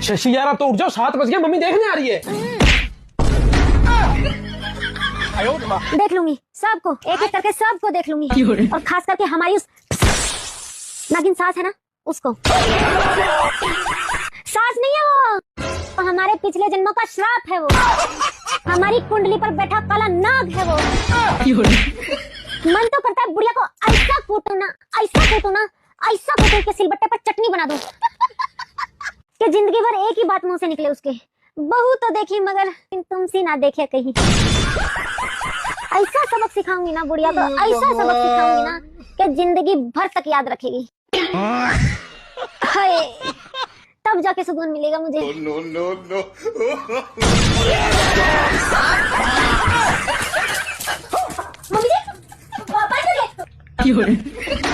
शशि यार तो उठ जाओ, 7 बज गए, मम्मी देखने आ रही है। देख लूंगी सबको, एक एक करके सबको देख लूंगी, और खास करके हमारी उस नागिन सास है ना, उसको। सास नहीं है वो, तो हमारे पिछले जन्मों का श्राप है वो, हमारी कुंडली पर बैठा काला नाग है वो। मन तो करता है बुढ़िया को ऐसा कूटू ना, ऐसा कूटू ना, ऐसा कूटू के सिलबट्टे पर चटनी बना दूं कि जिंदगी भर एक ही बात मुंह से निकले उसके, बहू तो देखी मगर तुमसी ना देखे कहीं। ऐसा सबक सिखाऊंगी ना बुढ़िया को, ऐसा सबक सिखाऊंगी ना कि जिंदगी भर तक याद रखेगी। हाय, तब जाके सुकून मिलेगा मुझे। नो नो नो मम्मी जी, पापा चले।